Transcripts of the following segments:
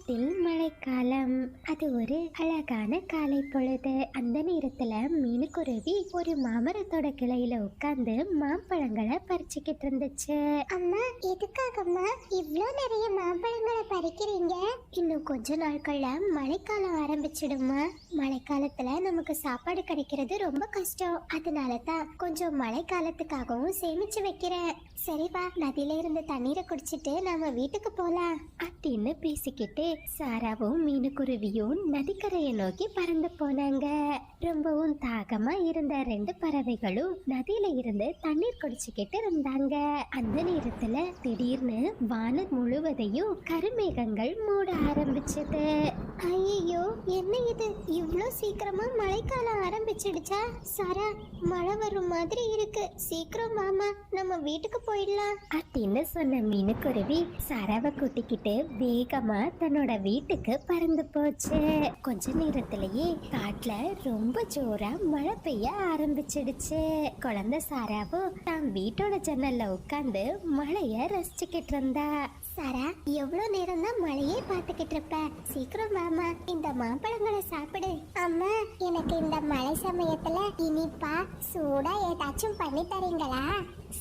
காட்டில் மழைக்காலம். அது ஒரு அழகான காலை பொழுது. அந்த நேரத்துல மீனுக்குருவி ஒரு மாமரத்தோட கிளையில உட்கார்ந்து மாம்பழங்களை பறிச்சுக்கிட்டு இருந்துச்சு. அம்மா, எதுக்காகம்மா இவ்ளோ நிறைய மாம்பழங்களை பறிக்கிறீங்க? இன்னும் கொஞ்ச நாட்கள்ல மழைக்காலம் ஆரம்பிச்சிடுமா. மழைக்காலத்துல நமக்கு சாப்பாடு கிடைக்கிறது ரொம்ப கஷ்டம். அதனாலதான் கொஞ்சம் மழைக்காலத்துக்காகவும் சேமிச்சு வைக்கிறேன். சரிவா, நதியில இருந்து தண்ணீரை குடிச்சிட்டு நாம வீட்டுக்கு போலாம் அப்படின்னு பேசிக்கிட்டு சாராவும் மீனுக்குருவியும் நதிக்கரையை நோக்கி பறந்து போனாங்க. ரொம்பவும் தாகமா இருந்த ரெண்டு பறவைகளும் நதியில இருந்து தண்ணீர் குடிச்சுக்கிட்டு இருந்தாங்க. அந்த நேரத்துல திடீர்னு வானம் முழுவதையும் கருமேகங்கள் மூட ஆரம்பிச்சது. ஐயோ, என்ன இது? இவ்ளோ சீக்கிரமா மழைக்காலம் ஆரம்பிச்சிடுச்சா? சாரா, மழை வரும் மாதிரி இருக்கு. சீக்கிரம் வாமா, நம்ம வீட்டுக்கு போயிடலாம் அப்படின்னு சொன்ன மீனுக்குருவி சாராவை கூட்டிக்கிட்டு வேகமா தன்னோட வீட்டுக்கு பறந்து போச்சு. கொஞ்ச நேரத்திலேயே காட்டுல ரொம்ப ஜோரா மழை பெய்ய ஆரம்பிச்சிடுச்சு. குழந்தை சாராவும் தான் வீட்டோட ஜன்னல்ல உட்கார்ந்து மழைய ரசிச்சுக்கிட்டு இருந்தா. சாரா, எவ்வளவு நேரம் தான் மழையே பார்த்துக்கிட்டு இருப்ப? சீக்கிரம் வாமா, இந்த மாம்பழங்களை சாப்பிடு. அம்மா, எனக்கு இந்த மழை சமயத்துல இனிப்பா சூடா ஏதாச்சும் பண்ணி தரீங்களா?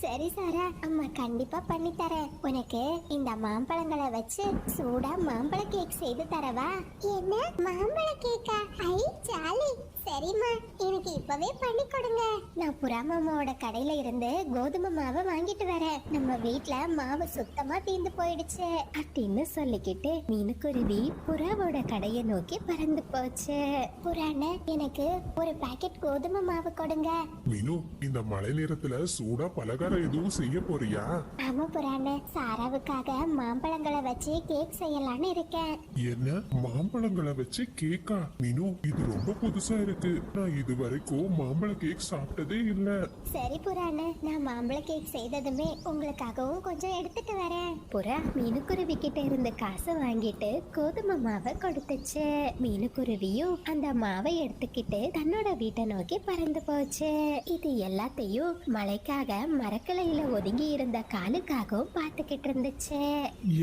சரி சாரா, அம்மா கண்டிப்பா பண்ணி தரேன். உனக்கு இந்த மாம்பழங்களை வச்சு சூடா மாம்பழ கேக் செய்து தரவா? என்ன, மாம்பழ கேக்கா? ஐ ஜாலி. சரிம்மா, எனக்கு இப்பவே பண்ணி கொடுங்க. நான் புறா மாமாவோட கடையில இருந்து கோதுமை மாவை வாங்கிட்டு வரேன். நம்ம வீட்ல மாவு சுத்தமா தீர்ந்து போயிடுச்சு அப்படின்னு சொல்லிக்கிட்டு மீனுக்குருவி புறாவோட கடையை நோக்கி பறந்து போச்சு. புறான, எனக்கு ஒரு பாக்கெட் கோதுமை மாவு கொடுங்க. மீனு, இந்த மழை நேரத்துல சூடா பலகாரம் எதுவும் செய்ய போறியா? ஆமா புறான, சாராவுக்காக மாம்பழங்களை வச்சு கேக் செய்யலான்னு இருக்கேன். என்ன, மாம்பழங்களை வச்சு கேக்கா? மீனு, இது ரொம்ப புதுசா இருக்கு. நான் இது வரைக்கும் மாம்பழ கேக் சாப்பிட்டதே இல்ல. சரி புறான, நான் மாம்பழ கேக் செய்ததுமே உங்களுக்காகவும் கொஞ்சம் எடுத்துட்டு வரேன். புறா மீனுக்குருவி கிட்ட இருந்து காசை வாங்கிட்டு கோதுமை மாவை கொடுத்துச்சு. மீனுக்குருவியும் அந்த மாவை எடுத்துக்கிட்டு தன்னோட வீட்டை நோக்கி பறந்து போச்சு. இது எல்லாத்தையும் மழைக்காக மரக்கிளையில ஒதுங்கி இருந்த காலுக்காகவும் பார்த்துக்கிட்டு இருந்துச்சு.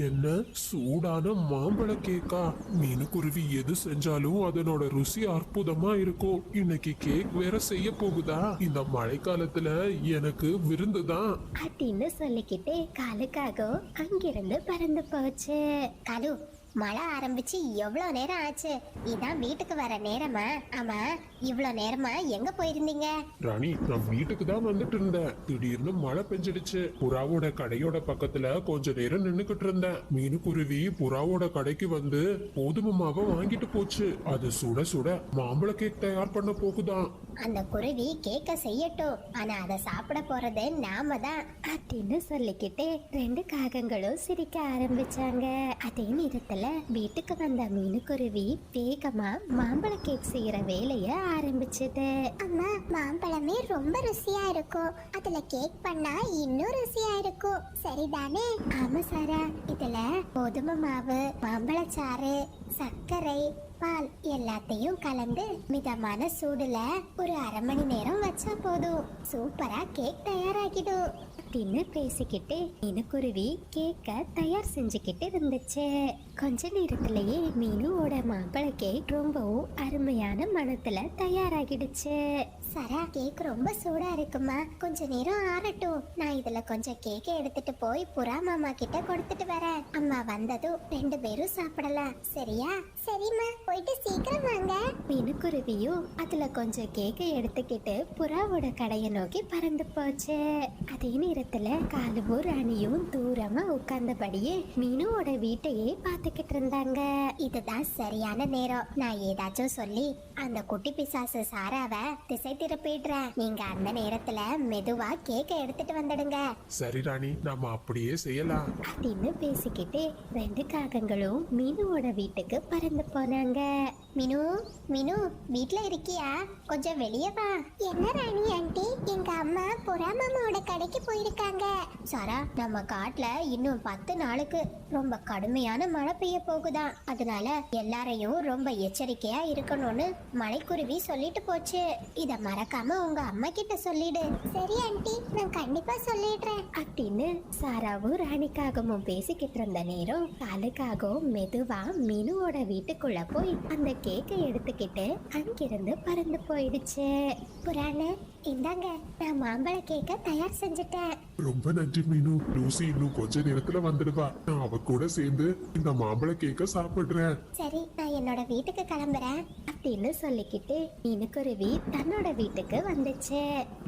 என்ன, சூடான மாம்பழ கேக்கா? மீனுக்குருவி எது செஞ்சாலும் அதனோட ருசி அற்புதமா இருக்கும். இன்னைக்கு கேக் வேற செய்ய போகுதா? இந்த மழை காலத்துல எனக்கு விருந்துதான் அப்படின்னு சொல்லிக்கிட்டு காலுக்காகவும் அங்கிருந்து பறந்து போச்சு. காலு, மழை ஆரம்பிச்சு எவ்வளவு நேரம் ஆச்சு? இதான் வீட்டுக்கு வர நேரமா? ஆமா, இவ்வளவு நேரமா எங்க போயிருந்தீங்க? ராணி, நான் வீட்டுக்கு தான் வந்துட்டு இருந்தேன். திடீர்னு மழை பெஞ்சிடுச்சு. புறாவோட கடையோட பக்கத்துல கொஞ்ச நேரம் நின்னுக்கிட்டு இருந்தேன். மீனுக்குருவி புறாவோட கடைக்கு வந்து கோதுமை மாவை வாங்கிட்டு போச்சு. அது சுட சுட மாம்பழ கேக் தயார் பண்ண போகுதான். அந்த குருவி கேக்க செய்யட்டும், ஆனா அதை சாப்பிட போறது நாம தான் அப்படின்னு சொல்லிக்கிட்டு ரெண்டு காகங்களும் சிரிக்க ஆரம்பிச்சாங்க. அதே நேரத்துல வீட்டுக்கு வந்த மீனுக்குருவி வேகமா மாம்பழ கேக் செய்யற வேலைய ஆரம்பிச்சது. அம்மா, மாம்பழமே ரொம்ப ருசியா இருக்கும். அதுல கேக் பண்ணா இன்னும் ருசியா இருக்கும். சரிதானே? ஆமா சாரா, இதுல கோதுமை மாவு, மாம்பழச்சாறு, சர்க்கரை, பால் எல்லாத்தையும் கலந்து மிதமான சூடுல ஒரு அரை மணி நேரம் வச்சா போதும். சூப்பரா கேக் தயாராகிடும் அப்படின்னு பேசிக்கிட்டு மீனுக்குருவி கேக்க தயார் செஞ்சுக்கிட்டு இருந்துச்சு. கொஞ்ச நேரத்திலேயே மீனுவோட மாம்பழ கேக் ரொம்பவும் அருமையான மனத்துல தயாராகிடுச்சு. சரா, கேக் ரொம்ப சூடா இருக்குமா, கொஞ்ச நேரம் ஆறட்டும். நான் இதுல கொஞ்சம் கேக்க எடுத்துட்டு போய் புறா மாமா கிட்ட கொடுத்துட்டு வரேன். அம்மா வந்ததும் ரெண்டு பேரும் சாப்பிடலாம். சரியா? சரிம்மா, போயிட்டு சீக்கிரம் வாங்க. மீனுக்குருவியும் அதுல கொஞ்சம் கேக்க எடுத்துக்கிட்டு புறாவோட கடையை நோக்கி பறந்து போச்சு. அதே நேரத்துல காலுவும் ராணியும் தூரமா உட்கார்ந்தபடியே மீனுவோட வீட்டையே பார்த்துக்கிட்டு இருந்தாங்க. இதுதான் சரியான நேரம். நான் ஏதாச்சும் சொல்லி அந்த குட்டி பிசாசு சாராவை திசை திருப்பிடுறேன். நீங்க அந்த நேரத்துல மெதுவா கேக்க எடுத்துட்டு வந்துடுங்க. சரி ராணி, நாம அப்படியே செய்யலாம் அப்படின்னு பேசிக்கிட்டு ரெண்டு காகங்களும் மீனுவோட வீட்டுக்கு பறந்து போனாங்க. மீனு, மீனு, வீட்ல இருக்கியா? கொஞ்சம் வெளியே வா. என்ன ராணி ஆண்டி, எங்க அம்மா புறா மாமாவோட கடைக்கு போயிருக்காங்க. சாரா, நம்ம காட்டுல இன்னும் 10 நாளுக்கு ரொம்ப கடுமையான மழை பெய்ய போகுதான். அதனால எல்லாரையும் ரொம்ப எச்சரிக்கையா இருக்கணும்னு மழைக்குருவி சொல்லிட்டு போச்சு. இத மறக்காம உங்க அம்மா கிட்ட சொல்லிடு. சரி ஆண்டி, நான் கண்டிப்பா சொல்லிடுறேன். அப்படின்னு சாராவும் ராணிக்காகவும் பேசிக்கிட்டு இருந்த நேரம் காலுக்காகவும் மெதுவா மீனுவோட வீட்டுக்குள்ள போய் அந்த கேக்கை எடுத்துக்கிட்டு அங்கிருந்து பறந்து போயிடுச்சு. புராண, இந்தாங்க, நான் மாம்பழ கேக்க தயார் செஞ்சுட்டேன். ரொம்ப நன்றி மீனு. லூசி இன்னும் கொஞ்ச நேரத்துல வந்துடுவா. நான் அவ கூட சேர்ந்து இந்த மாம்பழ கேக்க சாப்பிடுறேன். சரி, நான் என்னோட வீட்டுக்கு கிளம்புறேன் அப்படின்னு சொல்லிக்கிட்டு மீனுக்குருவி தன்னோட வீட்டுக்கு வந்துச்சு.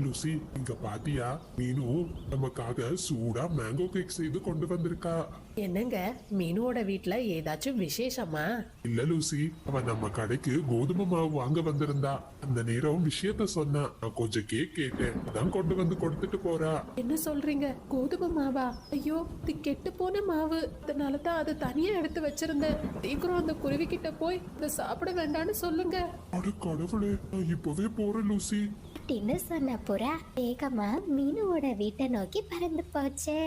லூசி, இங்க பாத்தியா? மீனு நமக்காக சூடா மேங்கோ கேக் செய்து கொண்டு வந்திருக்கா. என்னங்க, மீனுவோட வீட்ல ஏதாச்சும் விசேஷமா? இல்ல லூசி, அவ நம்ம கடைக்கு கோதுமை மாவு வாங்க வந்திருந்தா. அந்த நேரம் விஷயத்த சொன்னா. நான் கொஞ்சம் கேக் கேட்டேன், அதான் கொண்டு வந்து கொடுத்துட்டு போறா. என்ன சொல்றீங்க? கோதுமை மாவா? ஐயோ, இது கெட்டு போன மாவு. அதனால தான் அதை தனியா எடுத்து வச்சிருந்தேன். சீக்கிரம் அந்த குருவி கிட்ட போய் இதை சாப்பிட வேண்டாம்னு சொல்லுங்க. அட கடவுளே, நான் இப்பவே போறேன் லூசி. அப்படின்னு சொன்ன புறா வேகமா மீனுவோட வீட்டை நோக்கி பறந்து போச்சு.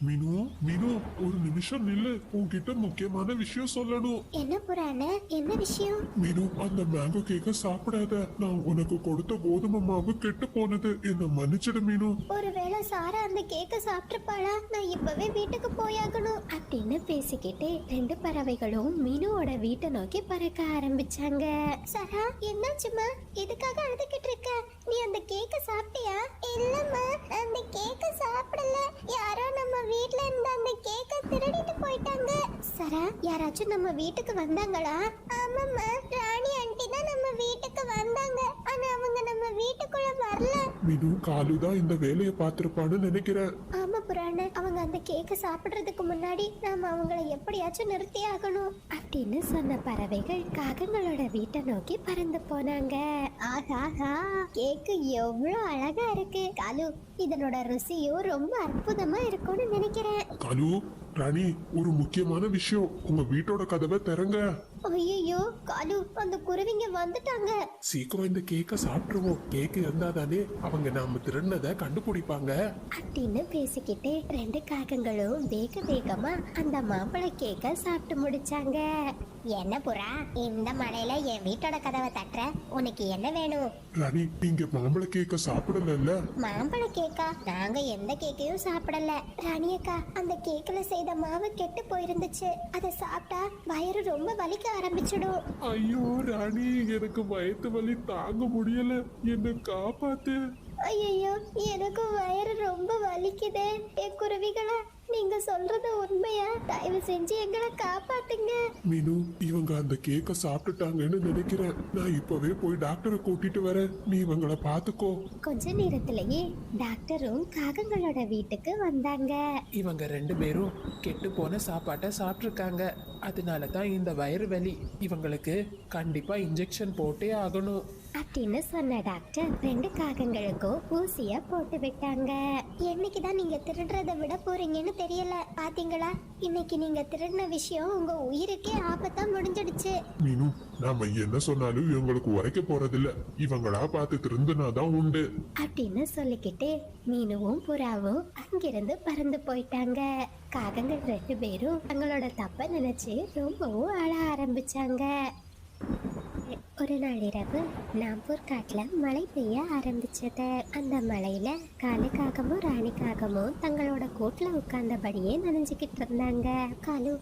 மீனு, மீனு, ஒரு நிமிஷம் நில்லு. உன்கிட்ட முக்கியமான விஷயம் சொல்லணும். என்ன புராண, என்ன விஷயம்? மீனு, அந்த மேங்கோ கேக்க சாப்பிடாத. நான் உனக்கு கொடுத்த கோதுமை மாவு கெட்டு போனது. என்ன மன்னிச்சிடு மீனு. ஒருவேளை சாரா அந்த கேக்க சாப்பிட்டுப்பாளா? நான் இப்பவே வீட்டுக்கு போயாகணும் அப்படின்னு பேசிக்கிட்டு ரெண்டு பறவைகளும் மீனுவோட வீட்டை நோக்கி பறக்க ஆரம்பிச்சாங்க. சாரா, என்னாச்சுமா? எதுக்காக அழுதுகிட்டு இருக்க? நீ அந்த கேக்க சாப்பிட்டியா? இல்லம்மா, அந்த கேக்க சாப்பிடல. யாரோ நம்ம வீட்ல இருந்த அந்த கேக்க திருடிட்டு போயிட்டாங்க. சாரா, யாராச்சும் நம்ம வீட்டுக்கு வந்தாங்களா? ஆமாம்மா, ராணி ஆண்டி தான் நம்ம வீட்டுக்கு வந்தாங்க. ஆனா அவங்க நம்ம வீட்டுக்குள்ள வரல. மீனு, காலுதான் இந்த வேலையை பார்த்திருப்பான்னு நினைக்கிறேன். ஆமா புராண, அவங்க அந்த கேக்க சாப்பிடுறதுக்கு முன்னாடி நாம அவங்கள எப்படியாச்சும் நிறுத்தி ஆகணும் அப்படின்னு சொன்ன பறவைகள் காகங்களோட வீட்டை நோக்கி பறந்து போனாங்க. ஆஹா, கேக்கு எவ்வளவு அழகா இருக்கு. காலு, இதனோட ருசியும் ரொம்ப அற்புதமா இருக்கும்னு நினைக்கிறேன். காலு, ராணி, ஒரு முக்கியமான விஷயம். உங்க வீட்டோட கதவை திறங்க. ஐயோ காலு, அந்த குருவிங்க வந்துட்டாங்க. சீக்கிரம் இந்த கேக்க சாப்பிட்டுருவோம். கேக்கு இருந்தாதானே அவங்க நாம திருடினதை கண்டுபிடிப்பாங்க. அப்படின்னு பேசிக்கிட்டு ரெண்டு காகங்களும் வேக வேகமா அந்த மாம்பழ கேக்க சாப்பிட்டு முடிச்சாங்க. என்ன புறா, இந்த மழையில என் வீட்டோட கதவை தட்டுற? உனக்கு என்ன வேணும்? ராணி, நீங்க மாம்பழ கேக்க சாப்பிடல. மாம்பழ கேக்கா? நாங்க எந்த கேக்கையும் சாப்பிடல. ராணியக்கா, அந்த கேக்ல செய்த மாவு கெட்டு போயிருந்துச்சு. அதை சாப்பிட்டா வயிறு ரொம்ப வலிக்க ஆரம்பிச்சிடும். ஐயோ ராணி, எனக்கு வயிற்று வலி தாங்க முடியல. என்ன காப்பாத்து. ஐயோ, எனக்கு வயிறு ரொம்ப வலிக்குதே. என் குருவிகளா, நீங்க சொல்றது உண்மையா? தயவு செஞ்சு எங்களை காப்பாத்துங்க. மீனு, இவங்க அந்த கேக்க சாப்பிட்டுட்டாங்கன்னு நினைக்கிறேன். நான் இப்பவே போய் டாக்டரை கூட்டிட்டு வரேன். நீ இவங்கள பாத்துக்கோ. கொஞ்ச நேரத்திலேயே டாக்டரும் காகங்களோட வீட்டுக்கு வந்தாங்க. இவங்க ரெண்டு பேரும் கெட்டு போன சாப்பாட்டை சாப்பிட்ருக்காங்க. அதனால தான் இந்த வயிறு வலி. இவங்களுக்கு கண்டிப்பா இன்ஜெக்ஷன் போட்டே ஆகணும் அப்படின்னு சொன்ன டாக்டர் ரெண்டு காகங்களுக்கும் ஊசிய போட்டு விட்டாங்க. என்னைக்குதான் நீங்க திருடுறதை விட போறீங்கன்னு தெரியல. பாத்தீங்களா, இன்னைக்கு நீங்க திருடின விஷயம் உங்க உயிருக்கே ஆபத்தா முடிஞ்சிடுச்சு. மீனு, நாம என்ன சொன்னாலும் இவங்களுக்கு உரைக்க போறதில்ல. இவங்களா பார்த்து திருந்தினாதான் உண்டு அப்படின்னு சொல்லிக்கிட்டு மீனுவும் புறாவும் அங்கிருந்து பறந்து போயிட்டாங்க. காகங்கள் ரெண்டு பேரும் தங்களோட தப்ப நினைச்சு ரொம்பவும் அழ ஆரம்பிச்சாங்க. ஒரு நாள் இரவு நாம்பூர் காட்டுல மழை பெய்ய ஆரம்பிச்சது. அந்த மழையில காலுக்காகமும் ராணிக்காகமும் தங்களோட கூட்டுல உட்கார்ந்தபடியே நனைஞ்சுக்கிட்டு இருந்தாங்க. காலு,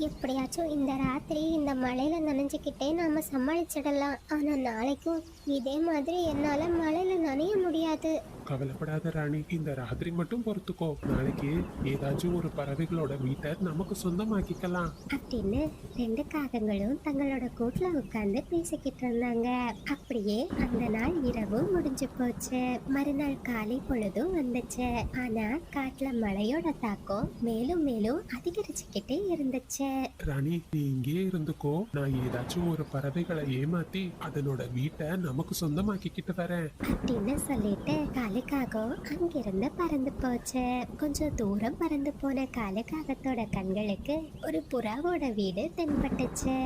எப்படியாச்சும் இந்த ராத்திரி இந்த மழையில நனைஞ்சுக்கிட்டே நாம சமாளிச்சிடலாம். ஆனா நாளைக்கும் இதே மாதிரி என்னால மழையில நனைய முடியாது. கவலைப்படாத ராணி, இந்த ராத்திரி மட்டும் பொறுத்துக்கோ. நாளைக்கு ஏதாச்சும் ஒரு பறவைகளோட வீட்டை நமக்கு சொந்தமாக்கிக்கலாம் அப்படின்னு ரெண்டு காகங்களும் தங்களோட கூட்டுல உட்கார்ந்து பேசிக்கிட்டு இருந்தாங்க. அப்படியே அந்த நாள் இரவு முடிஞ்சு போச்சு. மறுநாள் காலை பொழுதும் வந்துச்சு. ஆனா காட்டுல மழையோட தாக்கம் மேலும் மேலும் அதிகரிச்சுக்கிட்டே இருந்துச்சு. ராணி, நீ இங்கே இருந்துக்கோ. நான் ஏதாச்சும் ஒரு பறவைகளை ஏமாத்தி அதனோட வீட்டை நமக்கு சொந்தமாக்கிக்கிட்டு வரேன் அப்படின்னு சொல்லிட்டு காலுக்காகம் அங்கிருந்து பறந்து போச்சு. கொஞ்சம் தூரம் பறந்து போன காலுக்காகத்தோட கண்களுக்கு ஒரு புறாவோட வீடு தென்பட்டுச்சு.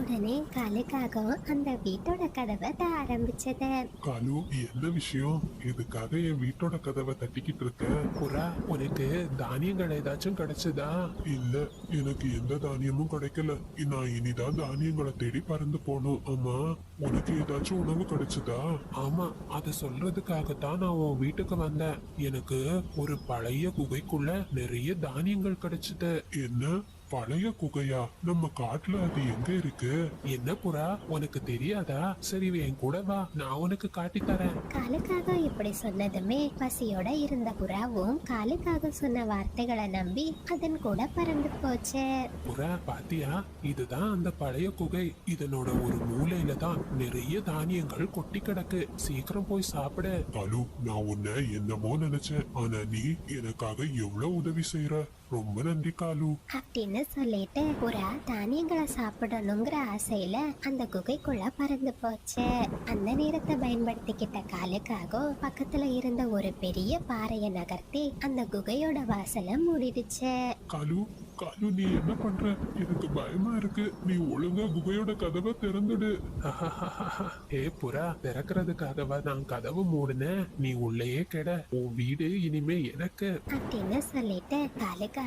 உடனே காலுக்காகம் அந்த வீட்டோட கதவை தட்ட ஆரம்பிச்சது. காலு, என்ன விஷயம்? எதுக்காக என் வீட்டோட கதவை தட்டிக்கிட்டு இருக்க? புறா, உனக்கு தானியங்கள் ஏதாச்சும் கிடைச்சதா? இல்ல, எனக்கு எந்த எந்த தானியமும் கிடைக்கல. நான் இனிதான் தானியங்களை தேடி பறந்து போனோம். ஆமா, உனக்கு ஏதாச்சும் உணவு கிடைச்சதா? ஆமா, அத சொல்றதுக்காகத்தான் நான் உன் வீட்டுக்கு வந்தேன். எனக்கு ஒரு பழைய குகைக்குள்ள நிறைய தானியங்கள் கிடைச்சது. என்ன பழைய குகையா? நம்ம காட்டுல அது எங்க இருக்கு? என்ன புறா, உனக்கு தெரியாதா? சரி என் கூட வா, நான் உனக்கு காட்டி தரேன். காலுக்காக இப்படி சொன்னதுமே பசியோட இருந்த புறாவும் காலுக்காக சொன்ன வார்த்தைகளை நம்பி அதன் கூட பறந்து போச்சு. புறா பாத்தியா, இதுதான் அந்த பழைய குகை. இதனோட ஒரு மூலையில தான் நிறைய தானியங்கள் கொட்டி கிடக்கு. சீக்கிரம் போய் சாப்பிட. காலு, நான் உன்னை என்னமோ நினைச்சேன், ஆனா நீ எனக்காக எவ்வளவு உதவி செய்யற. ரொம்ப நன்றி காலு. அப்படின்னு சொல்லிட்டு புறா தானியங்களை சாப்பிடணுங்கிற ஆசையில அந்த குகைக்குள்ள பறந்து போச்சு. அந்த நேரத்தை பயன்படுத்திக்கிட்ட காலுக்காக பக்கத்துல இருந்த ஒரு பெரிய பாறையை நகர்த்தி அந்த குகையோட வாசலை மூடிடுச்சு. காலு, காலு, நீ என்ன பண்ற? எனக்கு பயமா இருக்கு. நீ ஒழுங்கா குகையோட கதவை திறந்துடு. ஏ புறா, திறக்கிறதுக்காகவா நான் கதவு மூடுனேன்? நீ உள்ளேயே கெட. உன் வீடு இனிமே எனக்கு. அப்படின்னு சொல்லிட்டு காலுக்காக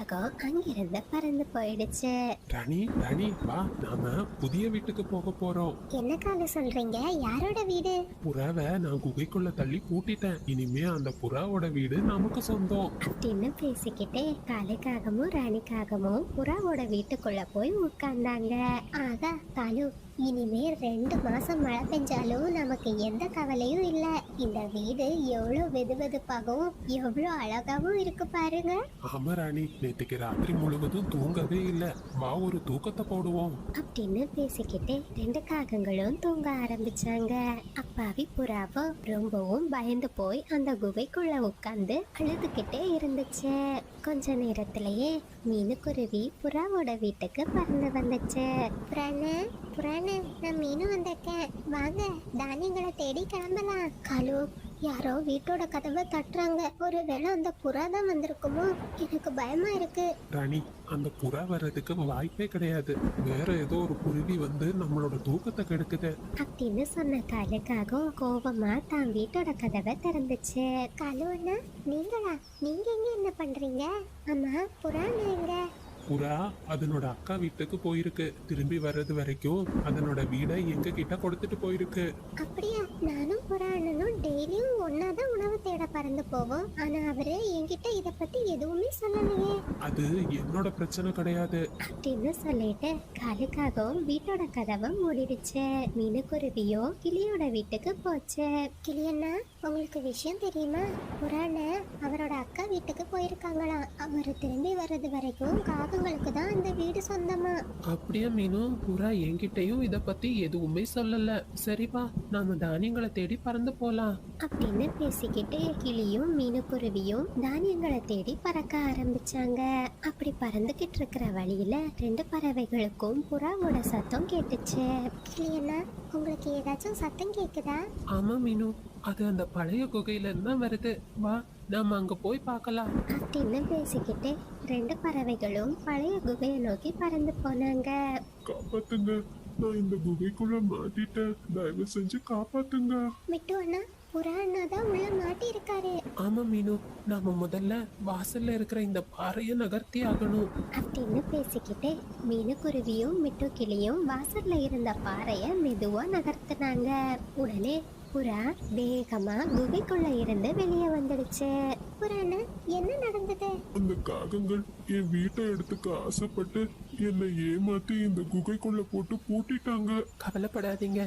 அங்கிருந்து பறந்து போயிடுச்சு. ராணி, ராணி வா, நாம புதிய வீட்டுக்கு போக போறோம். என்ன காலு சொல்றீங்க? யாரோட வீடு? புறாவை நான் குகைக்குள்ள தள்ளி பூட்டிட்டேன். இனிமே அந்த புறாவோட வீடு நமக்கு சொந்தம். அப்படின்னு பேசிக்கிட்டே காலுக்காகவும் ராணிக்காகவும் புறாவோட வீட்டுக்குள்ள போய் உட்கார்ந்தாங்க. ஆகா காலு, இனிமே 2 மாசம் மழை பெஞ்சாலும் நமக்கு எந்த கவலையும் இல்ல. இந்த வீடு எவ்வளவு வெதுவெதுப்பாகவும் எவ்வளவு அழகாவும் இருக்கு பாருங்க. ஆமா ராணி, நேத்துக்கு ராத்திரி முழுவதும் தூங்கவே இல்ல. வா, ஒரு தூக்கத்தை போடுவோம். அப்படின்னு பேசிக்கிட்டே 2 காகங்களும் தூங்க ஆரம்பிச்சாங்க. அப்பாவி புறாவும் ரொம்பவும் பயந்து போய் அந்த குகைக்குள்ள உட்கார்ந்து அழுதுகிட்டே இருந்துச்சு. கொஞ்ச நேரத்திலேயே மீனுக்குருவி புறாவோட வீட்டுக்கு பறந்து வந்துச்சு. புறானே, புறானே, நான் மீனு வந்திருக்கேன். வாங்க, தானியங்களை தேடி கிளம்பலாம். காலு, யாரோ வீட்டோட கதவை தட்டுறாங்க. ஒருவேளை அந்த புறா தான் வந்திருக்குமோ? எனக்கு பயமா இருக்கு. ராணி, அந்த புறா வர்றதுக்கு வாய்ப்பே கிடையாது. வேற ஏதோ ஒரு குருவி வந்து நம்மளோட தூக்கத்தை கெடுக்குது. அப்படின்னு சொன்ன காலுக்காக கோபமா தான் வீட்டோட கதவை திறந்துச்சு. காலு அண்ணா, நீங்களா? நீங்க எங்க என்ன பண்றீங்க? ஆமா, புறான்னு எங்க? புறா அதனோட அக்கா வீட்டுக்கு போயிருக்கு. திரும்பி வர்றது வரைக்கும் அதனோட வீடை எங்க கிட்ட கொடுத்துட்டு போயிருக்கு. அப்படியா? நானும் புறா அண்ணனும் டெய்லியும் ஒன்னாதான் உணவு தேட பறந்து போவோம். ஆனா அவரு என்கிட்ட இத பத்தி எதுவுமே சொல்லலையே. அது என்னோட பிரச்சனை கிடையாது. அப்படின்னு சொல்லிட்டு காலுக்காகவும் வீட்டோட கதவை மூடிடுச்சு. மீனுக்குருவியோ கிளியோட வீட்டுக்கு போச்சு. கிளியண்ணா, உங்களுக்கு விஷயம் தெரியுமா? புறான அவரோட அக்கா வீட்டுக்கு போயிருக்காங்களாம். அவரு திரும்பி வர்றது வரைக்கும் காகங்களுக்கு தான் அந்த வீடு சொந்தமா. அப்படியே மீனு, புறா என்கிட்டயும் இத பத்தி எதுவுமே சொல்லல. சரிப்பா, நாம தானியங்களை தேடி பறந்து போலாம். அப்படின்னு பேசிக்கிட்டு கிளியும் மீனுக்குருவியும் தானியங்களை தேடி பறக்க ஆரம்பிச்சாங்க. அப்படி பறந்துகிட்டு இருக்கிற வழியில 2 பறவைகளுக்கும் புறாவோட சத்தம் கேட்டுச்சு. கிளியண்ணா, உங்களுக்கு ஏதாச்சும் சத்தம் கேக்குதா? ஆமா மீனு, அது அந்த பழைய குகையில இருந்தா வருது. வா, நாம அங்க போய் பார்க்கலாம். அப்படின்னு பேசிக்கிட்டு 2 பறவைகளும் பழைய குகையை நோக்கி பறந்து போனாங்க. காப்பாத்துங்க, நான் இந்த குகைக்குள்ள மாட்டிட்டேன். தயவு செஞ்சு காப்பாத்துங்க. மிட்டு அண்ணா, புறா அண்ணா தான் உள்ள மாட்டி இருக்காரு. ஆமா மீனு, நாம முதல்ல வாசல்ல இருக்கிற இந்த பாறையை நகர்த்தி ஆகணும். அப்படின்னு பேசிக்கிட்டே மீனுக்குருவியும் மிட்டு கிளியும் வாசல்ல இருந்த பாறைய மெதுவா நகர்த்தினாங்க. உடனே புறா வேகமா குகைக்குள்ள இருந்து வெளியே வந்துடுச்சு. புறாண்ணா, என்ன நடந்தது? அந்த காகங்கள் என் வீட்டை எடுத்துக்க ஆசைப்பட்டு என்னை ஏமாத்தி இந்த குகைக்குள்ள போட்டு பூட்டிட்டாங்க. கவலைப்படாதீங்க,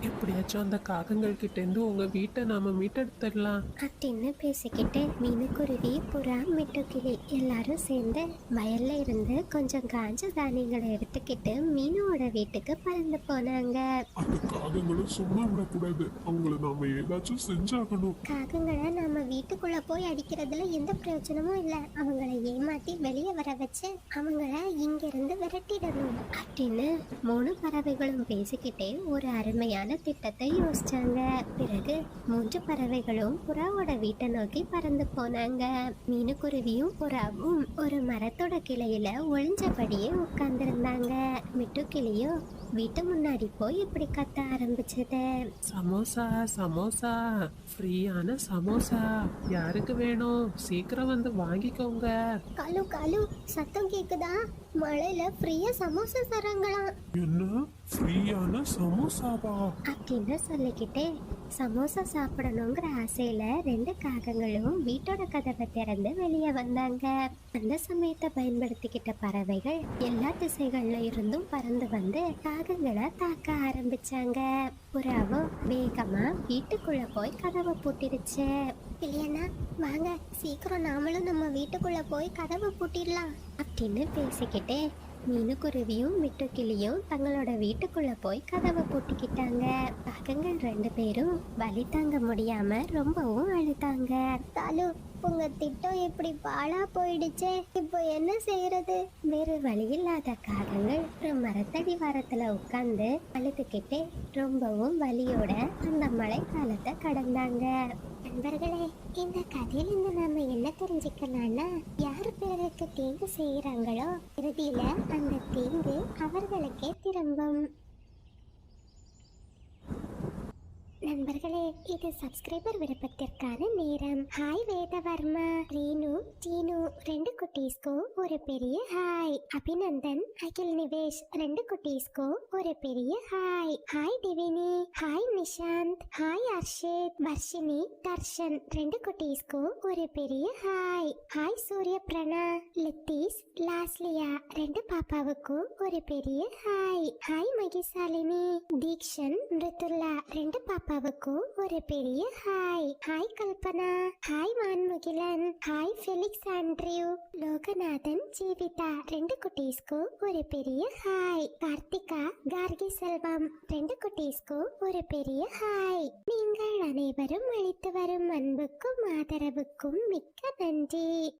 எப்படியாச்சும் அந்த காகங்கள் கிட்ட இருந்து உங்க வீட்டை நாம மீட்டெடுத்துடலாம். அப்படின்னு பேசிக்கிட்டு மீனுக்குருவி புறா மிட்டுக்கிளி எல்லாரும் சேர்ந்து வயல்ல இருந்து கொஞ்சம் காஞ்ச தானியங்களை எடுத்துக்கிட்டு மீனோட வீட்டுக்கு பறந்து போனாங்க. அந்த காகங்களை சும்மா விடக்கூடாது. அவங்கள நாம ஏதாச்சும் செஞ்சாகணும். காகங்களை நாம வீட்டுக்குள்ள போய் அடிக்கிறதுல எந்த பிரயோஜனமும் இல்ல. அவங்களை ஏமாத்தி வெளியே வர வச்சு அவங்கள இங்க இருந்து விரட்டிடணும். அப்படின்னு 3 பறவைகளும் பேசிக்கிட்டே ஒரு அருமையான திட்டத்தை யோசிச்சாங்க. பிறகு 3 பறவைகளும் புறாவோட வீட்டை நோக்கி பறந்து போனாங்க. மீனுக்குருவியும் புறாவும் ஒரு மரத்தோட கிளையில ஒளிஞ்சபடியே உட்கார்ந்திருந்தாங்க. மிட்டு கிளியும் வீட்டு முன்னாடி போய் இப்படி கத்த ஆரம்பிச்சது. சமோசா சமோசா, ஃப்ரீயான சமோசா யாருக்கு வேணும், சீக்கிரம் வந்து வாங்கிக்கோங்க. காலு காலு சத்தம் கேக்குதா? மழையில ஃப்ரீயா சமோசா தராங்களாம். என்ன ஃப்ரீயான சமோசாவா? அப்படின்னு சொல்லிக்கிட்டே சமோசா சாப்பிடணுங்கிற ஆசையில 2 காகங்களும் வீட்டோட கதவை திறந்து வெளியே வந்தாங்க. அந்த சமயத்தை பயன்படுத்திக்கிட்ட பறவைகள் எல்லா திசைகள்ல இருந்தும் பறந்து வந்து காகங்களை தாக்க ஆரம்பிச்சாங்க. புறாவும் வேகமா வீட்டுக்குள்ள போய் கதவை பூட்டிடுச்சு. இல்லையா வாங்க சீக்கிரம் நாமளும் நம்ம வீட்டுக்குள்ள போய் கதவை பூட்டிடலாம் அப்படின்னு பேசிக்கிட்டே மீனுக்குருவியும் மிட்டுக்கிளியும் தங்களோட வீட்டுக்குள்ள போய் கதவை பூட்டிக்கிட்டாங்க. காகங்கள் 2 பேரும் வலி தாங்க முடியாம ரொம்பவும் அழுதாங்க. காலு உங்க திட்டம் இப்படி பாழா போயிடுச்சே, இப்போ என்ன செய்யறது? வேறு வழி இல்லாத காகங்கள் ஒரு மரத்தடி வாரத்துல உட்கார்ந்து அழுதுகிட்டே ரொம்பவும் வலியோட அந்த மழைக்காலத்தை கடந்தாங்க. நண்பர்களே, இந்த கதையிலிருந்து நாம என்ன தெரிஞ்சுக்கலாம்னா, யார் பிறருக்கு தீங்கு செய்யறாங்களோ இறுதியில அந்த தீங்கு அவர்களுக்கே திரும்பும். நண்பர்களே, இது சப்ஸ்கிரைபர் விருப்பத்திற்கான நேரம். ஹாய் வேதவர்மா, ரீனு, டீனு 2 குட்டீஸ்க்கும் ஒரு பெரிய ஹாய். அபிநந்தன், அகில் நிவேஷ் 2 குட்டீஸ்க்கும் ஒரு பெரிய hi. Hi Divini, hi Nishanth, hi Arshith, Varshini, Darshan 2 குட்டீஸ்க்கும் ஒரு பெரிய ஹாய். ஹாய் சூரிய பிரணா, லித்தீஸ், லாஸ்லியா 2 பாப்பாவுக்கும் ஒரு பெரிய ஹாய். ஹாய் மகிசாலினி, தீக்ஷன், மிருதுல்லா 2 பாப்பாவுக்கும் ஒரு பெரிய hi. Hi Kalpana, hi Vanmugilan, hi Felix Andrew, Loganathan, Jeevitha 2 குட்டீஸ்க்கும் ஒரு பெரிய ஹாய். கார்த்திகா, கார்கி செல்வம் 2 குட்டீஸ்க்கும் ஒரு பெரிய ஹாய். நீங்கள் அனைவரும் அளித்து வரும் அன்புக்கும் ஆதரவுக்கும் மிக்க நன்றி.